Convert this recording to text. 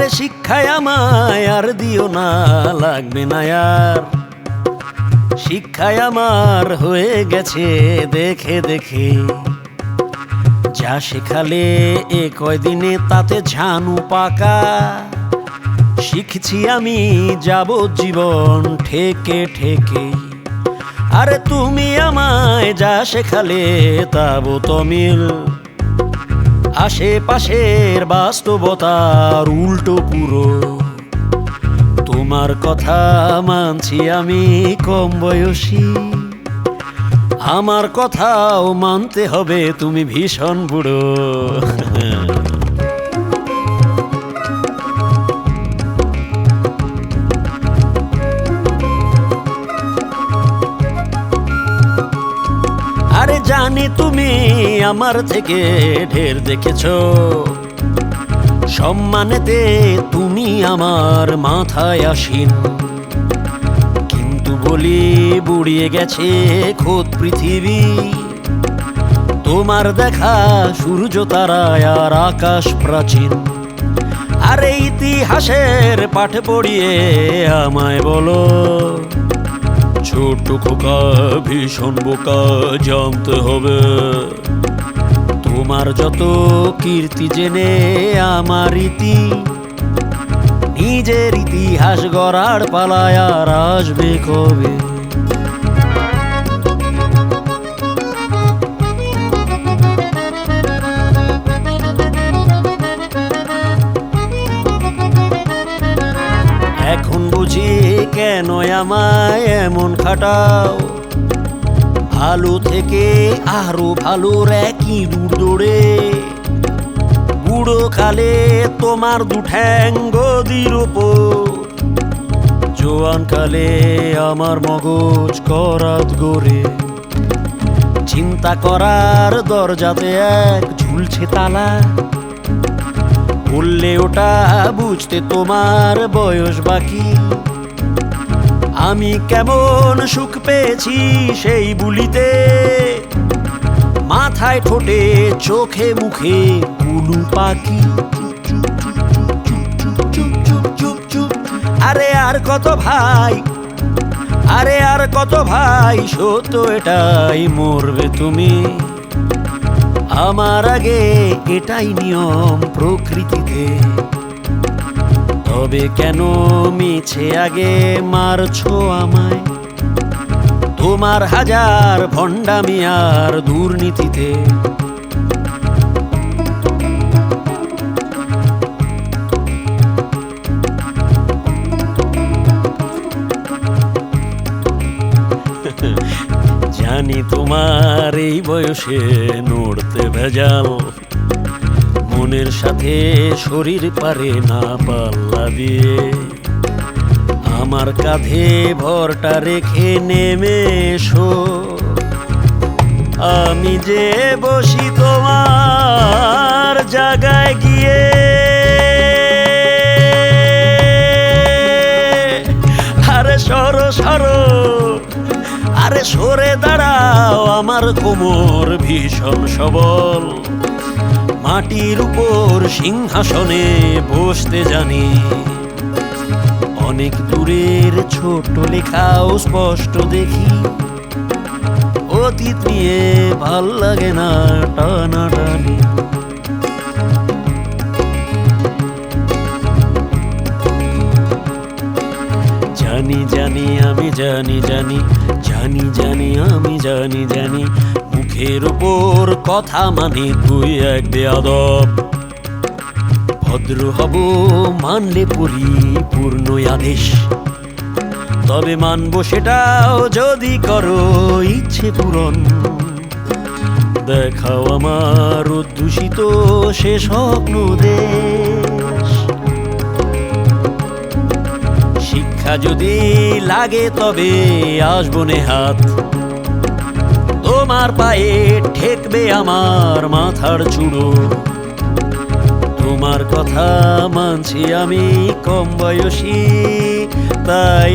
আরে শিক্ষায় আমায় আর দিও না, লাগবে না আর। শিক্ষায় আমার হয়ে গেছে দেখে দেখে, যা শেখালে এ কয়দিনে তাতে ঝানু পাকা। শিখছি আমি যাবজ্জীবন ঠেকে ঠেকে। আরে তুমি আমায় যা শেখালে তাবতমিল, আশেপাশের বাস্তবতার উল্টো পুরো। তোমার কথা মানছি আমি কম বয়সী, আমার কথাও মানতে হবে তুমি ভীষণ বুড়ো। আরে জানি তুমি আমার থেকে ঢের দেখেছো, সম্মানেতে তুমি আমার মাথায় আসিন। কিন্তু বলি বুড়িয়ে গেছে খোদ পৃথিবী, তোমার দেখা সূর্য তারায় আর আকাশ প্রাচীন। আরে ইতিহাসের পাঠ পড়িয়ে আমায় বলো, ছোট খোকা ভীষণ বোকা, জানতে হবে তোমার যত কীর্তি জেনে আমার রীতি। নিজের ইতিহাস গড়ার পালায় আর আসবে কবে? এখন বুঝি কেন আমায় এমন খাটাও, ভালো থেকে আরো ভালোর একই দূর দৌড়ে। বুড়ো কালে তোমার দুঠ্যাং গদির ওপর, জোয়ান কালে আমার মগজ করাত গড়ে। চিন্তা করার দরজাতে এক ঝুলছে তালা, বললে ওটা বুঝতে তোমার বয়স বাকি। আমি কেমন সুখ পেয়েছি সেই বুলিতে, মাথায় ঠোঁটে চোখে মুখে কুলু পাখি। আরে আর কত ভাই, আরে আর কত ভাই, সত্য এটাই মরবে তুমি। আমার আগে এটাই নিয়ম প্রকৃতিতে, তবে কেন মিছে আগে মারছো আমায় তোমার হাজার ভণ্ডামি আর দুর্নীতিতে। জানি তোমার এই বয়সে নড়তে ভেজাল, মনের সাথে শরীর পারে না পাল্লা দিয়ে। আমার কাঁধে ভরটা রেখে নেমে এসো, আমি যে বসি তোমার জায়গায় গিয়ে। আরে সরো সরো, আরে সরে দাঁড়াও, আমার কোমর ভীষণ সবল। মাটির উপর সিংহাসনে বসতে জানি, অনেক দূরের ছোট লেখাও স্পষ্ট দেখি। অতীত নিয়ে ভাল লাগে না টানাটানি। জানি জানি আমি জানি জানি, জানি জানি আমি জানি জানি, মুখের ওপর কথা মানে তুই এক বেয়াদব। ভদ্র হব মানলে পরিপূর্ণ আদেশ, তবে মানবো সেটাও যদি করো ইচ্ছে পূরণ। দেখাও আমার অধ্যুষিত সে স্বপ্ন দেশ। শিক্ষা যদি লাগে তবে আসবো নেহাত, তোমার পায়ে ঠেকবে আমার মাথার চূড়ো। তোমার কথা মানছি আমি কম বয়সী, তাই